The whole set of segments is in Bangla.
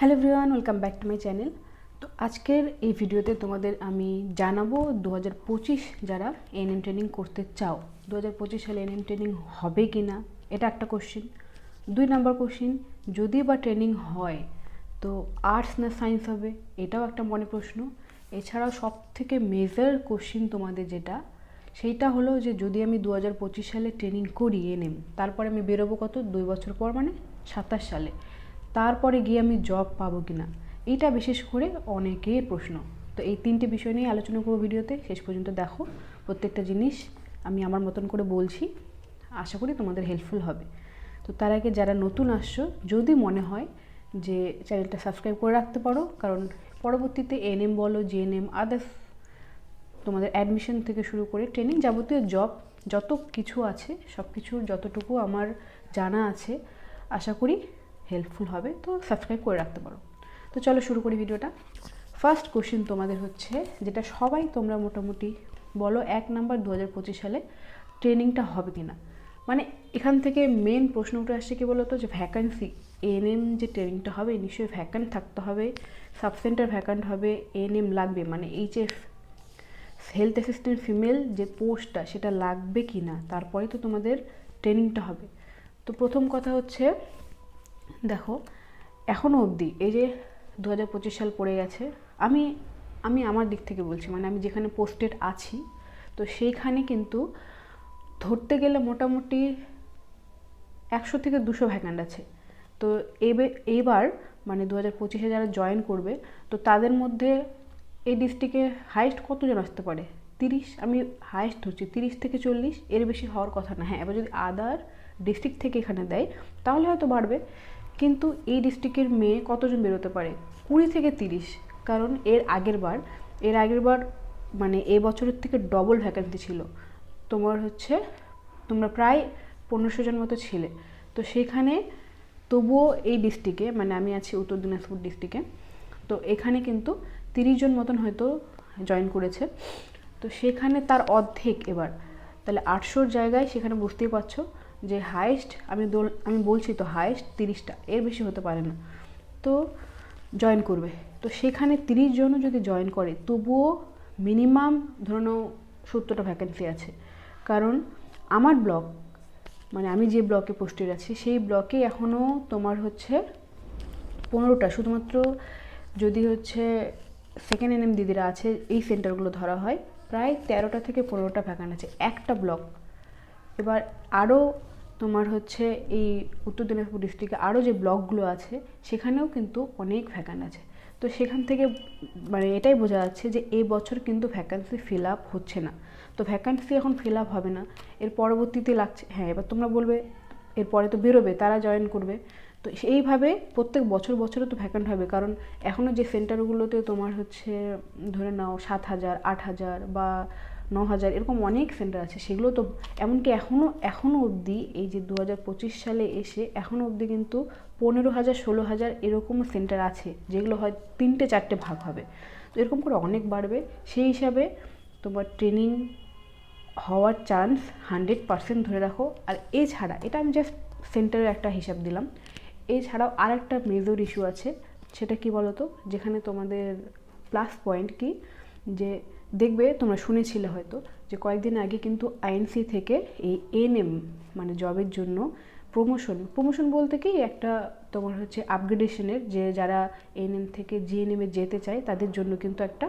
Hello everyone, welcome back to my channel. তো আজকের এই ভিডিওতে তোমাদের আমি জানাবো 2025 যারা এএনএম ট্রেনিং করতে চাও, 2025 সালে এএনএম ট্রেনিং হবে কি না, এটা একটা কোশ্চিন। 2 নাম্বার কোশ্চিন, যদি বা ট্রেনিং হয় তো আর্টস না সায়েন্স হবে, এটাও একটা মনে প্রশ্ন। এছাড়াও সব থেকে মেজর কোশ্চিন তোমাদের যেটা, সেইটা হলো যে যদি আমি 2025 সালে ট্রেনিং করি এএনএম, তারপরে আমি বেরোবো কত 2 বছর পর, মানে 27 সালে, তারপরে গিয়ে আমি জব পাবো কি না, এইটা বিশেষ করে অনেকের প্রশ্ন। তো এই 3টে বিষয় নিয়ে আলোচনা করবো ভিডিওতে, শেষ পর্যন্ত দেখো। প্রত্যেকটা জিনিস আমি আমার মতন করে বলছি, আশা করি তোমাদের হেল্পফুল হবে। তো তার আগে যারা নতুন আসছো, যদি মনে হয় যে চ্যানেলটা সাবস্ক্রাইব করে রাখতে পারো, কারণ পরবর্তীতে এএনএম বলো, জিএনএম, আদার্স তোমাদের অ্যাডমিশন থেকে শুরু করে ট্রেনিং, যাবতীয় জব যত কিছু আছে, সব কিছুর যতটুকু আমার জানা আছে, আশা করি হেল্পফুল হবে। তো সাবস্ক্রাইব করে রাখতে পারো। তো চলো শুরু করি ভিডিওটা। ফার্স্ট কোশ্চেন তোমাদের হচ্ছে, যেটা সবাই তোমরা মোটামুটি বলো, 1 নাম্বার 2025 সালে ট্রেনিংটা হবে কি না। মানে এখান থেকে মেন প্রশ্ন উঠে আসছে কি বলো তো, যে ভ্যাকান্সি, এএনএম যে ট্রেনিংটা হবে নিশ্চয়ই ভ্যাকান্ট থাকতে হবে, সাব সেন্টার ভ্যাকান্ট হবে, এএনএম লাগবে, মানে এইচএফ হেলথ অ্যাসিস্ট্যান্ট ফিমেল যে পোস্টটা সেটা লাগবে কি না, তারপরে তো তোমাদের ট্রেনিংটা হবে। তো প্রথম কথা হচ্ছে, দেখো এখনও অবধি এই যে 2025 সাল পড়ে গেছে, আমি আমি আমার দিক থেকে বলছি, মানে আমি যেখানে পোস্টেড আছি, তো সেইখানে কিন্তু ধরতে গেলে মোটামুটি 100 থেকে 200 ভ্যাকান্ট আছে। তো এইবার মানে 2025-এ যারা জয়েন করবে, তো তাদের মধ্যে এই ডিস্ট্রিক্টে হাইস্ট কতজন আসতে পারে, 30, আমি হাইস্ট ধরছি 30 থেকে 40, এর বেশি হওয়ার কথা না। হ্যাঁ, এবার যদি আদার ডিস্ট্রিক্ট থেকে এখানে দেয় তাহলে হয়তো বাড়বে, কিন্তু এই ডিস্ট্রিক্টের মেয়ে কতজন বেরোতে পারে, 20 থেকে 30। কারণ এর আগের বার মানে এই বছরের থেকে ডবল ভ্যাকান্সি ছিল। তোমরা প্রায় 1500 জন মতো ছিলে। তো সেখানে তবুও এই ডিস্ট্রিক্টে, মানে আমি আছি উত্তর দিনাজপুর ডিস্ট্রিক্টে, তো এখানে কিন্তু 30 জন মতন হয়তো জয়েন করেছে। তো সেখানে তার অর্ধেক, এবার তাহলে 800 জায়গায়, সেখানে বুঝতেই পারছো যে হাইস্ট, আমি বলছি তো হাইস্ট 30টা, এর বেশি হতে পারে না। তো জয়েন করবে, তো সেখানে 30 জনও যদি জয়েন করে, তবুও মিনিমাম ধরে নাও 70টা ভ্যাকেন্সি আছে। কারণ আমার ব্লক, মানে আমি যে ব্লকে পোস্টেড আছি, সেই ব্লকে এখনও তোমার হচ্ছে 15টা, শুধুমাত্র যদি হচ্ছে সেকেন্ড এনএম দিদিরা আছে, এই সেন্টারগুলো ধরা হয়, প্রায় 13টা থেকে 15টা ভ্যাকান্ট আছে একটা ব্লক। এবার আরও তোমার হচ্ছে এই উত্তর দিনাজপুর ডিস্ট্রিক্টে আরও যে ব্লকগুলো আছে, সেখানেও কিন্তু অনেক ভ্যাকান্ট আছে। তো সেখান থেকে মানে এটাই বোঝা যাচ্ছে যে এই বছর কিন্তু ভ্যাকান্সি ফিল আপ হচ্ছে না। তো ভ্যাকান্সি এখন ফিল আপ হবে না, এর পরবর্তীতে লাগছে। হ্যাঁ, এবার তোমরা বলবে এরপরে তো বেরোবে, তারা জয়েন করবে। তো এইভাবে প্রত্যেক বছরে তো ভ্যাকান্ট হবে, কারণ এখনও যে সেন্টারগুলোতে তোমার হচ্ছে ধরে নাও 7000, 8000 বা 9000 এরকম অনেক সেন্টার আছে, সেগুলো তো এমনকি এখনও অবধি এই যে 2025 সালে এসে এখনও অবধি কিন্তু 15000, 16000 এরকমও সেন্টার আছে, যেগুলো হয় 3-4টে ভাগ হবে। তো এরকম করে অনেক বাড়বে। সেই হিসাবে তোমার ট্রেনিং হওয়ার চান্স 100% ধরে রাখো। আর এছাড়া, এটা আমি জাস্ট সেন্টারের একটা হিসাব দিলাম, এছাড়াও আর একটা মেজর ইস্যু আছে, সেটা কি বলো তো, যেখানে তোমাদের প্লাস পয়েন্ট কি, যে দেখবে তোমরা শুনেছিলে হয়তো যে কয়েকদিন আগে কিন্তু আইএনসি থেকে এই এএনএম মানে জবের জন্য প্রমোশন বলতে কি একটা তোমার হচ্ছে আপগ্রেডেশনের, যে যারা এএনএম থেকে জিএনএমে যেতে চায় তাদের জন্য কিন্তু একটা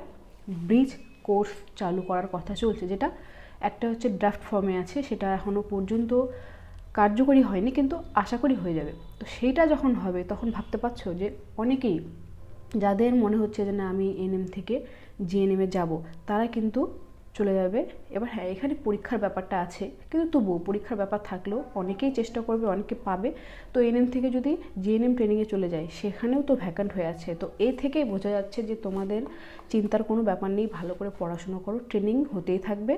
ব্রিজ কোর্স চালু করার কথা চলছে, যেটা একটা হচ্ছে ড্রাফট ফর্মে আছে, সেটা এখনও পর্যন্ত কার্যকরী হয়নি, কিন্তু আশা করি হয়ে যাবে। তো সেইটা যখন হবে, তখন ভাবতে পারছো যে অনেকেই যাদের মনে হচ্ছে যে না আমি এএনএম থেকে জিএনএমে যাব, তারা কিন্তু চলে যাবে। এবার হ্যাঁ, এখানে পরীক্ষার ব্যাপারটা আছে, কিন্তু তবুও পরীক্ষার ব্যাপার থাকলেও অনেকেই চেষ্টা করবে, অনেকে পাবে। তো এএনএম থেকে যদি জিএনএম ট্রেনিংয়ে চলে যায়, সেখানেও তো ভ্যাকান্ট হয়ে আছে। তো এ থেকেই বোঝা যাচ্ছে যে তোমাদের চিন্তার কোনো ব্যাপার নেই, ভালো করে পড়াশোনা করো, ট্রেনিং হতেই থাকবে,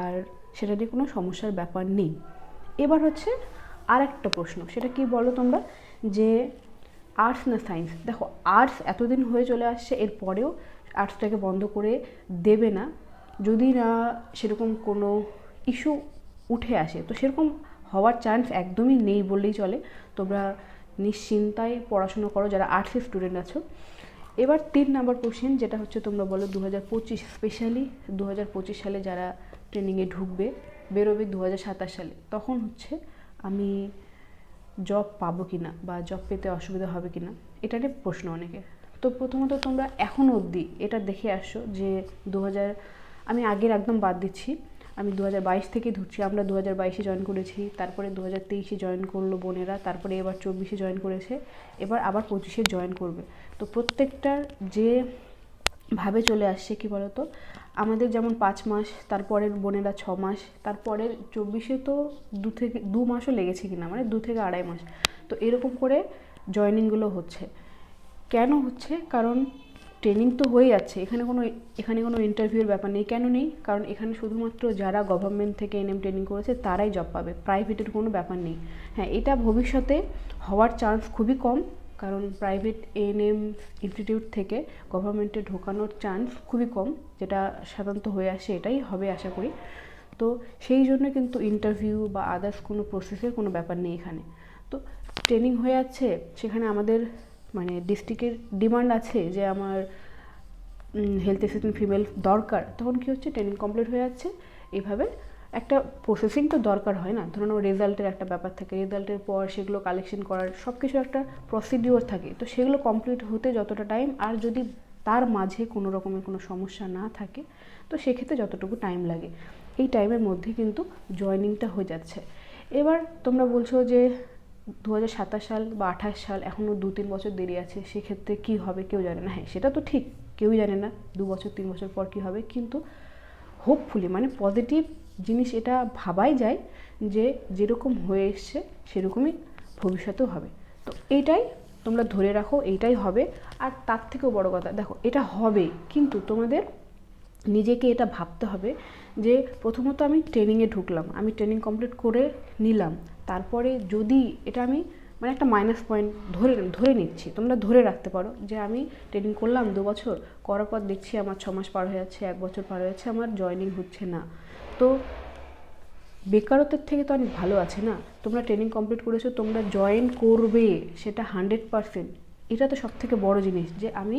আর সেটা নিয়ে কোনো সমস্যার ব্যাপার নেই। এবার হচ্ছে আর একটা প্রশ্ন, সেটা কি বলো তোমরা, যে আর্টস না সায়েন্স। দেখো, আর্টস এতদিন হয়ে চলে আসছে, এরপরেও আর্টসটাকে বন্ধ করে দেবে না, যদি না সেরকম কোনো ইস্যু উঠে আসে। তো সেরকম হওয়ার চান্স একদমই নেই বললেই চলে। তোমরা নিশ্চিন্তায় পড়াশোনা করো যারা আর্টসের স্টুডেন্ট আছো। এবার 3 নাম্বার কোশ্চেন, যেটা হচ্ছে তোমরা বলো 2025, স্পেশালি 2025 সালে যারা ট্রেনিংয়ে ঢুকবে, বেরোবে 2027 সালে, তখন হচ্ছে আমি জব পাবো কি না বা জব পেতে অসুবিধা হবে কি না, এটা নিয়ে প্রশ্ন অনেকে। তো প্রথমত তোমরা এখনও অবধি এটা দেখে আসো যে আমি আগের একদম বাদ দিচ্ছি, আমি 2022 থেকেই ধরছি। আমরা 2022-এ জয়েন করেছি, তারপরে 2023-এ জয়েন করলো বোনেরা, তারপরে এবার 24-এ জয়েন করেছে, এবার আবার 25-এ জয়েন করবে। তো প্রত্যেকটার যে ভাবে চলে আসছে কি বলতো, আমাদের যেমন 5 মাস, তারপরের বোনেরা 6 মাস, তারপরের 24-এ তো 2 মাসও লেগেছে কিনা, মানে 2 থেকে 2.5 মাস। তো এরকম করে জয়েনিংগুলো হচ্ছে। কেন হচ্ছে? কারণ ট্রেনিং তো হয়ে যাচ্ছে, এখানে কোনো ইন্টারভিউর ব্যাপার নেই। কেন নেই? কারণ এখানে শুধুমাত্র যারা গভর্নমেন্ট থেকে এনএম ট্রেনিং করেছে তারাই জব পাবে, প্রাইভেটের কোনো ব্যাপার নেই। হ্যাঁ, এটা ভবিষ্যতে হওয়ার চান্স খুবই কম, কারণ প্রাইভেট এএনএম ইনস্টিটিউট থেকে গভর্নমেন্টে ঢোকানোর চান্স খুবই কম, যেটা সাধারণত হয়ে আসে, এটাই হবে আশা করি। তো সেই জন্য কিন্তু ইন্টারভিউ বা আদার্স কোনো প্রসেসের কোনো ব্যাপার নেই এখানে। তো ট্রেনিং হয়ে যাচ্ছে, সেখানে আমাদের মানে ডিস্ট্রিক্টের ডিমান্ড আছে যে আমার হেলথ অ্যাসিস্ট্যান্ট ফিমেল দরকার, তখন কী হচ্ছে, ট্রেনিং কমপ্লিট হয়ে যাচ্ছে। এইভাবে একটা প্রসেসিং তো দরকার হয় না, ধরুন রেজাল্টের একটা ব্যাপার থাকে, রেজাল্টের পর সেগুলো কালেকশন করার সব কিছু একটা প্রসিডিওর থাকে। তো সেগুলো কমপ্লিট হতে যতটা টাইম, আর যদি তার মাঝে কোনো রকমের কোনো সমস্যা না থাকে, তো সেক্ষেত্রে যতটুকু টাইম লাগে, এই টাইমের মধ্যে কিন্তু জয়েনিংটা হয়ে যাচ্ছে। এবার তোমরা বলছো যে 2027 সাল বা 28 সাল, এখনও 2-3 বছর দেরি আছে, সেক্ষেত্রে কী হবে কেউ জানে না। হ্যাঁ, সেটা তো ঠিক, কেউই জানে না 2 বছর 3 বছর পর কী হবে, কিন্তু হোপফুলি মানে পজিটিভ জিনিস এটা ভাবাই যায় যে যেরকম হয়ে এসছে সেরকমই ভবিষ্যতেও হবে। তো এইটাই তোমরা ধরে রাখো, এইটাই হবে। আর তার থেকেও বড় কথা, দেখো এটা হবে, কিন্তু তোমাদের নিজেকে এটা ভাবতে হবে যে প্রথমত আমি ট্রেনিংয়ে ঢুকলাম, আমি ট্রেনিং কমপ্লিট করে নিলাম, তারপরে যদি এটা আমি মানে একটা মাইনাস পয়েন্ট ধরে নিচ্ছি, তোমরা ধরে রাখতে পারো যে আমি ট্রেনিং করলাম 2 বছর, করার পর দেখছি আমার 6 মাস পার হয়ে যাচ্ছে, 1 বছর পার হয়ে যাচ্ছে, আমার জয়েনিং হচ্ছে না। তো বেকারত্বের থেকে তো অনেক ভালো আছে না, তোমরা ট্রেনিং কমপ্লিট করেছো, তোমরা জয়েন করবে, সেটা 100%। এটা তো সব থেকে বড় জিনিস যে আমি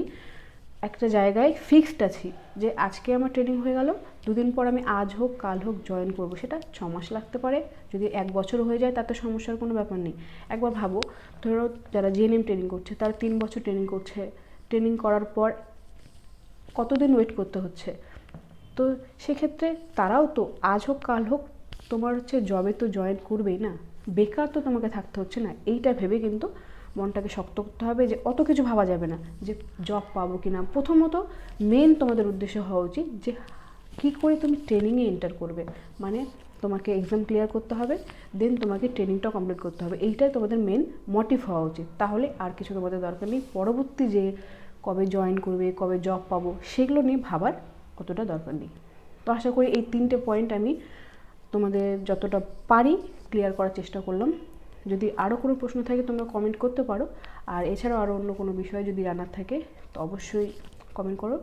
একটা জায়গায় ফিক্সড আছি, যে আজকে আমার ট্রেনিং হয়ে গেল, 2 দিন পর আমি আজ হোক কাল হোক জয়েন করব। সেটা 6 মাস লাগতে পারে, যদি 1 বছর হয়ে যায় তাতে সমস্যার কোনো ব্যাপার নেই। একবার ভাবো, ধরো যারা জিএনএম ট্রেনিং করছে তারা 3 বছর ট্রেনিং করছে, ট্রেনিং করার পর কতদিন ওয়েট করতে হচ্ছে। তো সেক্ষেত্রে তারাও তো আজ হোক কাল হোক তোমার হচ্ছে জবে তো জয়েন করবেই না, বেকার তো তোমাকে থাকতে হচ্ছে না। এইটা ভেবে কিন্তু মনটাকে শক্ত করতে হবে যে অত কিছু ভাবা যাবে না যে জব পাবো কি না। প্রথমত মেন তোমাদের উদ্দেশ্য হওয়া উচিত যে কী করে তুমি ট্রেনিংয়ে এন্টার করবে, মানে তোমাকে এক্সাম ক্লিয়ার করতে হবে, দেন তোমাকে ট্রেনিংটা কমপ্লিট করতে হবে, এইটাই তোমাদের মেন মোটিভ হওয়া উচিত। তাহলে আর কিছু তোমাদের দরকার নেই, পরবর্তী যে কবে জয়েন করবে, কবে জব পাবো, সেগুলো নিয়ে ভাবার অতটা দরকার নেই। তো আশা করি এই 3টে পয়েন্ট আমি তোমাদের যতটা পারি ক্লিয়ার করার চেষ্টা করলাম। যদি আরও কোনো প্রশ্ন থাকে তোমরা কমেন্ট করতে পারো, আর এছাড়াও আরও অন্য কোনো বিষয় যদি জানার থাকে তো অবশ্যই কমেন্ট করো,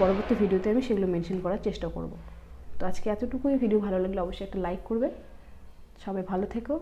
পরবর্তী ভিডিওতে আমি সেগুলো মেনশন করার চেষ্টা করব। তো আজকে এতটুকুই, ভিডিও ভালো লাগলে অবশ্যই একটা লাইক করবে। সবাই ভালো থেকো।